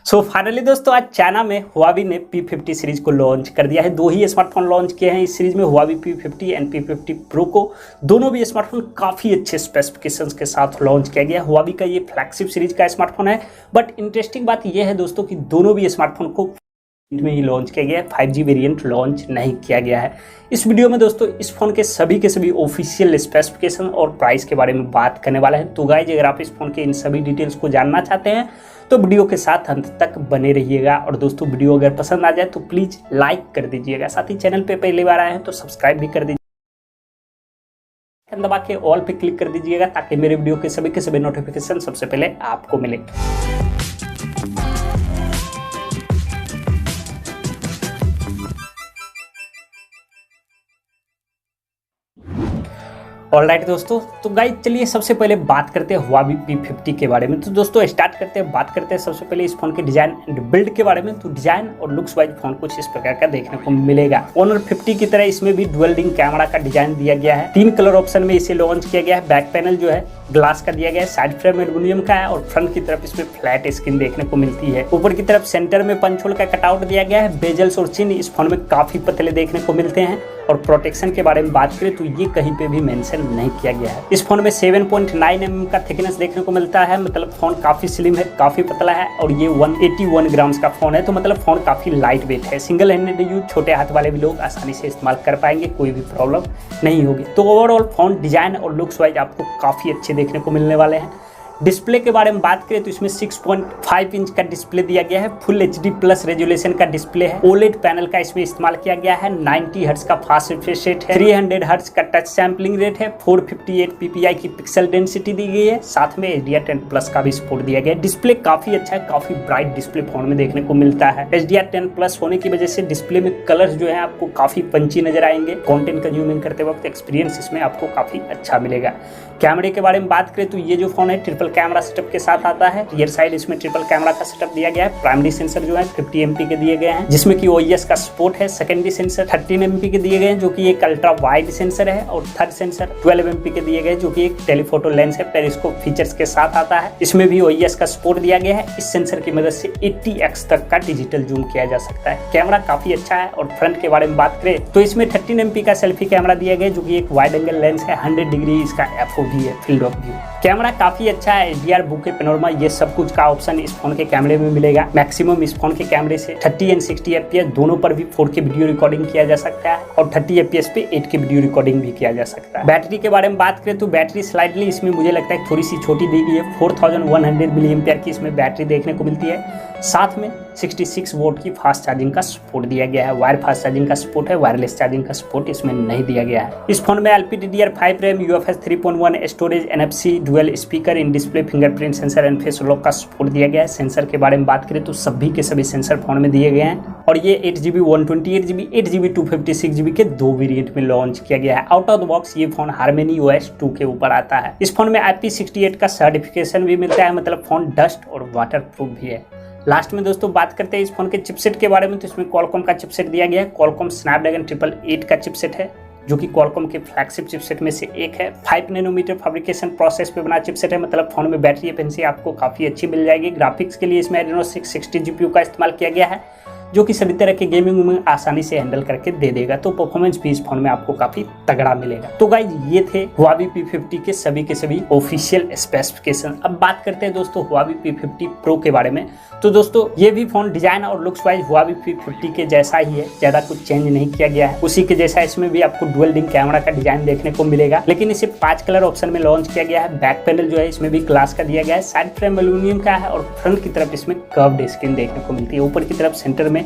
So finally दोस्तों आज China में हुआवी ने P50 सीरीज को लॉन्च कर दिया है। दो ही स्मार्टफोन लॉन्च किए हैं इस सीरीज में, Huawei P50 and P50 Pro को। दोनों भी स्मार्टफोन काफ़ी अच्छे स्पेसिफिकेशंस के साथ लॉन्च किया गया है। हुआवी का ये फ्लैगशिप सीरीज का स्मार्टफोन है, बट इंटरेस्टिंग बात यह है दोस्तों कि दोनों भी स्मार्टफोन को में ही लॉन्च किया गया है, 5G वेरिएंट लॉन्च नहीं किया गया है। इस वीडियो में दोस्तों इस फोन के सभी ऑफिशियल स्पेसिफिकेशन और प्राइस के बारे में बात करने वाला है। तो गाइज अगर आप इस फोन के इन सभी डिटेल्स को जानना चाहते हैं तो वीडियो के साथ अंत तक बने रहिएगा। और दोस्तों वीडियो अगर पसंद आ जाए तो प्लीज़ लाइक कर दीजिएगा, साथ ही चैनल पे पहली बार आए हैं तो सब्सक्राइब भी कर दीजिए, दबा के ऑल पे क्लिक कर दीजिएगा ताकि मेरे वीडियो के सभी नोटिफिकेशन सबसे पहले आपको मिले। ऑलराइट दोस्तों, तो गाइज चलिए सबसे पहले बात करते हैं हुआवी P50 के बारे में। तो दोस्तों बात करते हैं सबसे पहले इस फोन के डिजाइन एंड बिल्ड के बारे में। तो डिजाइन और लुक्स वाइज फोन कुछ इस प्रकार का देखने को मिलेगा। ऑनर 50 की तरह इसमें भी डुअल रिंग कैमरा का डिजाइन दिया गया है। 3 कलर ऑप्शन में इसे लॉन्च किया गया है। बैक पैनल जो है ग्लास का दिया गया है, साइड फ्रेम एल्युमिनियम का है और फ्रंट की तरफ इसमें फ्लैट स्क्रीन देखने को मिलती है। ऊपर की तरफ सेंटर में पंच होल का कटआउट दिया गया है। बेजल्स और चिन्ह इस फोन में काफी पतले देखने को मिलते हैं। और प्रोटेक्शन के बारे में बात करें तो ये कहीं पे भी मेंशन नहीं किया गया है। इस फोन में 7.9 mm का थिकनेस देखने को मिलता है, मतलब फोन काफी स्लिम है, काफी पतला है और ये 181 ग्राम्स का फोन है, तो मतलब फोन काफी लाइट वेट है। सिंगल हैंडेड यूज छोटे हाथ वाले भी लोग आसानी से इस्तेमाल कर पाएंगे, कोई भी प्रॉब्लम नहीं होगी। तो ओवरऑल फोन डिजाइन और लुक्स वाइज आपको काफी अच्छे देखने को मिलने वाले हैं। डिस्प्ले के बारे में बात करें तो इसमें 6.5 इंच का डिस्प्ले दिया गया है। फुल HD प्लस रेजोल्यूशन का डिस्प्ले है। OLED पैनल का इसमें इस्तेमाल किया गया है। 90 हर्ट्ज का फास्ट रिफ्रेश रेट है। 300 हर्ट्ज का टच सैम्पलिंग रेट है। 458 ppi की पिक्सल डेंसिटी दी गई है। साथ में HDR10+ का भी सपोर्ट दिया गया है। डिस्प्ले काफी अच्छा है, काफी ब्राइट डिस्प्ले फोन में देखने को मिलता है। HDR10+ होने की वजह से डिस्प्ले में कलर्स जो है आपको काफी पंची नजर आएंगे। कंटेंट कंज्यूमिंग करते वक्त एक्सपीरियंस इसमें आपको काफी अच्छा मिलेगा। कैमरे के बारे में बात करें तो ये जो फोन है ट्रिपल कैमरा सेटअप के साथ आता है। रियर साइड इसमें ट्रिपल कैमरा का सेटअप दिया गया है। प्राइमरी सेंसर जो है 50 MP के दिए गए हैं, जिसमें कि OIS का सपोर्ट है। सेकेंडरी सेंसर 13 MP के दिए गए हैं, जो कि एक अल्ट्रा वाइड सेंसर है। और थर्ड सेंसर 12 MP के दिए गए, जो कि एक टेलीफोटो लेंस है, पेरिस्कोप फीचर्स के साथ आता है। इसमें भी OIS का सपोर्ट दिया गया है। इस सेंसर की मदद से 80x तक का डिजिटल जूम किया जा सकता है। कैमरा काफी अच्छा है। और फ्रंट के बारे में बात करें तो इसमें 13 MP का सेल्फी कैमरा दिया गया, जो कि एक वाइड एंगल लेंस है। 100 डिग्री इसका FOV है, फील्ड ऑफ व्यू। कैमरा काफी अच्छा है। HDR, बुके, पेनोरमा, ये सब कुछ का ऑप्शन इस फोन के कैमरे में मिलेगा। मैक्सिमम इस फोन के कैमरे से 30 एंड 60 FPS दोनों पर भी 4K वीडियो रिकॉर्डिंग किया जा सकता है और 30 FPS पे 8K वीडियो रिकॉर्डिंग भी किया जा सकता है। बैटरी के बारे में बात करें तो बैटरी स्लाइडली इसमें मुझे लगता है थोड़ी सी छोटी दी गई है। 4100 mAh की इसमें बैटरी देखने को मिलती है। साथ में 66 वोल्ट की फास्ट चार्जिंग का सपोर्ट दिया गया है। वायर फास्ट चार्जिंग का सपोर्ट है, वायरलेस चार्जिंग का सपोर्ट इसमें नहीं दिया गया है। इस फोन में LPDDR5 RAM, UFS 3.1 storage, NFC, dual speaker, in display fingerprint sensor and face lock का सपोर्ट दिया गया है। सेंसर के बारे में बात करें तो सभी के सभी सेंसर फोन में दिए गए हैं। और ये 8GB 128GB 8GB 256GB के 2 वेरिएंट में लॉन्च किया गया है। आउट ऑफ द बॉक्स ये फोन HarmonyOS 2 के ऊपर आता है। इस फोन में IP68 का सर्टिफिकेशन भी मिलता है, मतलब फोन डस्ट और वाटर प्रूफ भी है। लास्ट में दोस्तों बात करते हैं इस फोन के चिपसेट के बारे में। तो इसमें क्वालकॉम का चिपसेट दिया गया है। क्वालकॉम स्नैपड्रैगन 888 का चिपसेट है, जो कि क्वालकॉम के फ्लैगशिप चिपसेट में से एक है। 5 नैनोमीटर फैब्रिकेशन प्रोसेस पे बना चिपसेट है, मतलब फोन में बैटरी एफिशिएंसी आपको काफ़ी अच्छी मिल जाएगी। ग्राफिक्स के लिए इसमें Adreno 660 GPU का इस्तेमाल किया गया है, जो कि सभी तरह के गेमिंग में आसानी से हैंडल करके दे देगा। तो परफॉर्मेंस भी इस फोन में आपको काफी तगड़ा मिलेगा। तो गाइज ये थे हुआवी P50 के सभी ऑफिशियल स्पेसिफिकेशन। अब बात करते हैं दोस्तों हुआवी P50 Pro के बारे में। तो दोस्तों ये भी फोन डिजाइन और लुक्स वाइज हुआवी P50 के जैसा ही है, ज्यादा कुछ चेंज नहीं किया गया है। उसी के जैसा इसमें भी आपको डुअल रिंग कैमरा का डिजाइन देखने को मिलेगा, लेकिन इसे 5 कलर ऑप्शन में लॉन्च किया गया है। बैक पैनल जो है इसमें भी ग्लास का दिया गया है। साइड फ्रेम एल्युमिनियम का है और फ्रंट की तरफ इसमें कर्व्ड स्क्रीन देखने को मिलती है। ऊपर की तरफ सेंटर में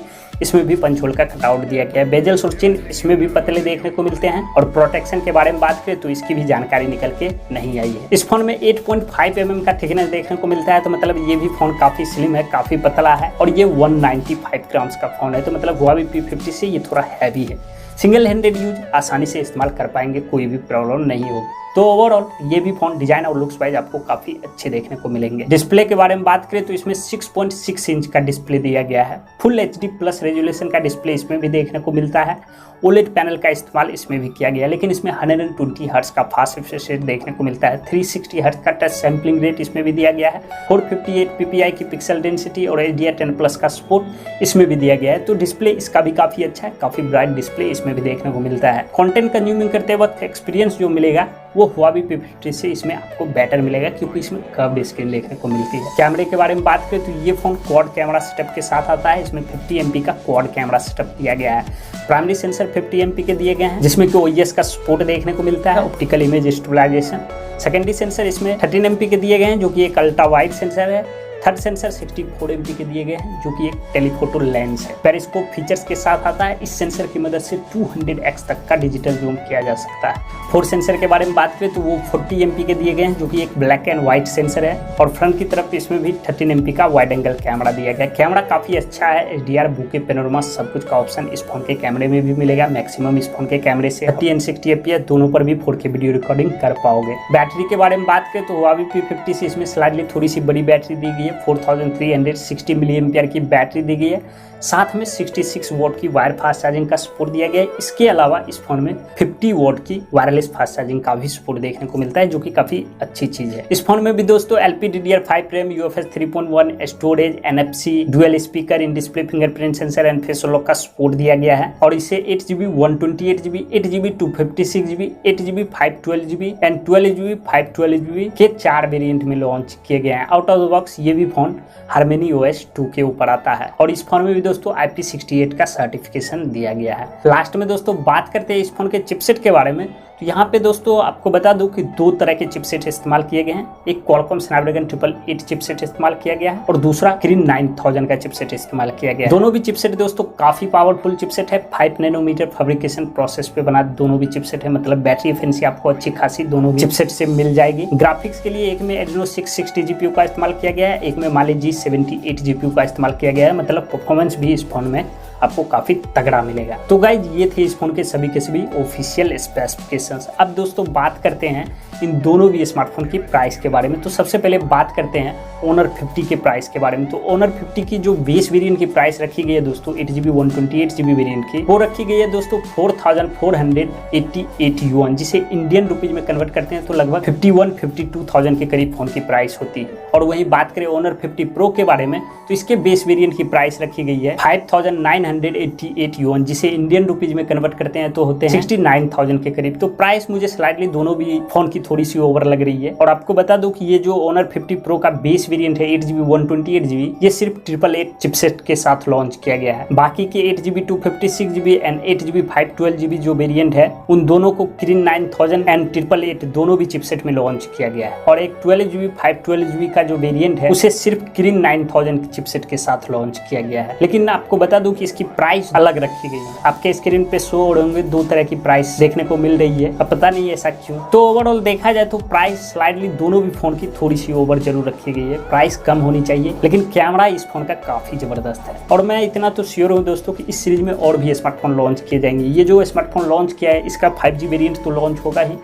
इसमें भी पंच होल का कटआउट दिया गया है। बेजल्स और चिन्ह इसमें भी पतले देखने को मिलते हैं। और प्रोटेक्शन के बारे में बात करें तो इसकी भी जानकारी निकल के नहीं आई है। इस फोन में 8.5 mm का थिकनेस देखने को मिलता है, तो मतलब ये भी फोन काफी स्लिम है, काफी पतला है। और ये 195 ग्राम्स का फोन है, तो मतलब हुआवी P50 से ये थोड़ा हैवी है। सिंगल हैंडेड यूज आसानी से इस्तेमाल कर पाएंगे, कोई भी प्रॉब्लम नहीं होगी। तो ओवरऑल ये भी फोन डिजाइन और लुक्स वाइज आपको काफी अच्छे देखने को मिलेंगे। डिस्प्ले के बारे में बात करें तो इसमें 6.6 इंच का डिस्प्ले दिया गया है। फुल HD प्लस रेजोल्यूशन का डिस्प्ले इसमें भी देखने को मिलता है। OLED पैनल का इस्तेमाल इसमें भी किया गया है, लेकिन इसमें 120 हर्ट्ज का फास्ट रिफ्रेश रेट देखने को मिलता है। 360 हर्ट्ज का टच सैम्पलिंग रेट इसमें भी दिया गया है। 458 ppi की पिक्सल डेंसिटी और HDR10+ का सपोर्ट इसमें भी दिया गया है। तो डिस्प्ले इसका भी काफी अच्छा है, काफी ब्राइट डिस्प्ले इसमें भी देखने को मिलता है। कंटेंट कंज्यूमिंग करते वक्त एक्सपीरियंस जो मिलेगा वो HUAWEI P50 से इसमें आपको बेटर मिलेगा, क्योंकि इसमें कर्व्ड स्क्रीन देखने को मिलती है। कैमरे के बारे में बात करें तो ये फोन क्वाड कैमरा सेटअप के साथ आता है। इसमें 50 MP का क्वाड कैमरा सेटअप दिया गया है। प्राइमरी सेंसर 50 MP के दिए गए हैं, जिसमें कि OIS का सपोर्ट देखने को मिलता है, optical image stabilization. Secondary sensor इसमें 13 MP के दिए गए हैं, जो कि एक अल्ट्रा वाइड सेंसर है। थर्ड सेंसर 64 MP के दिए गए हैं, जो कि एक टेलीफोटो लेंस है। पेरिस्कोप फीचर्स के साथ आता है। इस सेंसर की मदद से 200x तक का डिजिटल जूम किया जा सकता है। फोर्थ सेंसर के बारे में बात करें तो वो 40 MP के दिए गए हैं, जो कि एक ब्लैक एंड व्हाइट सेंसर है। और फ्रंट की तरफ इसमें भी 13 MP का वाइड एंगल कैमरा दिया गया है। कैमरा काफी अच्छा है। HDR, बुके, पेनोरमा सब कुछ का ऑप्शन इस फोन के कैमरे में भी मिलेगा। मैक्सिमम इस फोन के कैमरे से 30 एंड 60 fps दोनों पर भी 4K वीडियो रिकॉर्डिंग कर पाओगे। बैटरी के बारे में बात करें तो HUAWEI P50 से इसमें स्लाइटली थोड़ी सी बड़ी बैटरी दी गई है। 4360 mAh की बैटरी दी गई है। साथ में 66 वॉट की वायर फास्ट चार्जिंग का सपोर्ट दिया गया है। इसके अलावा इस फोन में 50 वॉट की वायरलेस फास्ट चार्जिंग का भी सपोर्ट देखने को मिलता है, जो कि काफी अच्छी चीज है। इस फोन में भी दोस्तों LPDDR5 RAM, UFS 3.1 storage, NFC, dual speaker, in display fingerprint sensor and face unlock का सपोर्ट दिया गया है। और इसे 8GB 128GB 8GB 256GB 8GB 512GB and 12GB 512GB के 4 वेरिएंट में लॉन्च किए गए हैं। आउट ऑफ द बॉक्स ये भी फोन HarmonyOS 2 के ऊपर आता है। और इस फोन में भी दोस्तों IP68 का सर्टिफिकेशन दिया गया है। लास्ट में दोस्तों बात करते हैं इस फोन के चिपसेट के बारे में। तो यहाँ पे दोस्तों आपको बता दूं कि 2 तरह के चिपसेट इस्तेमाल किए गए हैं। एक Qualcomm Snapdragon 888 चिपसेट इस्तेमाल किया गया है और दूसरा Kirin 9000 का चिपसेट इस्तेमाल किया गया है। दोनों भी चिपसेट दोस्तों काफी पावरफुल चिपसेट है। 5 नैनोमीटर फैब्रिकेशन प्रोसेस पे बना दोनों भी चिपसेट है, मतलब बैटरी एफिशिएंसी आपको अच्छी खासी दोनों भी चिपसेट से मिल जाएगी। ग्राफिक्स के लिए एक में Adreno 660 GPU का इस्तेमाल किया गया है, एक में Mali G78 GPU का इस्तेमाल किया गया है। मतलब परफॉर्मेंस भी इस फोन में आपको काफी तगड़ा मिलेगा। तो गाइज ये थे इस फोन के सभी ऑफिशियल स्पेसिफिकेशंस। अब दोस्तों बात करते हैं इन दोनों भी स्मार्टफोन की प्राइस के बारे में। तो सबसे पहले बात करते हैं Honor 50 के प्राइस के बारे में। तो Honor 50 की जो बेस वेरिएंट की प्राइस रखी गई है दोस्तों 8GB 128GB वेरिएंट की, वो रखी गई है दोस्तों 4488 युआन, जिसे इंडियन रुपीज में कन्वर्ट करते हैं तो लगभग 51-52,000 के करीब फोन की प्राइस होती है। और वहीं बात करें Honor 50 Pro के बारे में तो इसके बेस वेरिएंट की प्राइस रखी गई है 5988 युआन, जिसे इंडियन रुपीज में कन्वर्ट करते हैं तो होते हैं 69,000 के करीब। तो प्राइस मुझे स्लाइटली दोनों भी फोन की थोड़ी सी ओवर लग रही है। और आपको बता दूं कि ये जो Honor 50 Pro का बेस वेरिएंट है 8GB 128GB, ये सिर्फ 888 चिपसेट के साथ लॉन्च किया गया है। बाकी के 8GB 256GB and 8GB 512GB जो वेरिएंट है उन दोनों को Kirin 9000 एंड 888 दोनों भी चिपसेट में लॉन्च किया गया है। और एक 12GB 512GB का जो वेरिएंट है उसे सिर्फ Kirin 9000 चिपसेट के साथ लॉन्च किया गया है। लेकिन आपको बता दूं कि इसकी प्राइस अलग रखी गई है। आपके स्क्रीन पे शो होंगे 2 तरह की प्राइस देखने को मिल रही है, अब पता नहीं ऐसा क्यों। तो ओवरऑल देखा जाए तो प्राइस स्लाइडली दोनों भी फोन की थोड़ी सी ओवर जरूर रखी गई है। प्राइस कम होनी चाहिए, लेकिन कैमरा इस फोन का काफी जबरदस्त है। और मैं इतना तो श्योर हूँ दोस्तों कि इस सीरीज में और भी स्मार्टफोन लॉन्च किए जाएंगे। ये जो स्मार्टफोन लॉन्च किया है इसका 5G वेरिएंट तो लॉन्च होगा ही,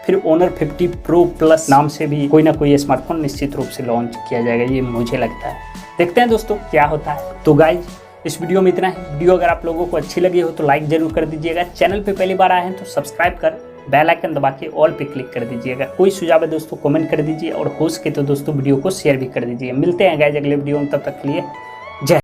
फिर Honor 50 Pro Plus नाम से भी कोई ना कोई स्मार्टफोन निश्चित रूप से लॉन्च किया जाएगा, ये मुझे लगता है। देखते हैं दोस्तों क्या होता है। तो गाइज इस वीडियो में इतना है। वीडियो अगर आप लोगों को अच्छी लगी हो तो लाइक जरूर कर दीजिएगा। चैनल पे पहली बार आए हैं तो सब्सक्राइब कर बेल आइकन दबा के ऑल पे क्लिक कर दीजिएगा। कोई सुझाव है दोस्तों कमेंट कर दीजिए और हो सके तो दोस्तों वीडियो को शेयर भी कर दीजिए। मिलते हैं गाइज अगले वीडियो में, तब तक के लिए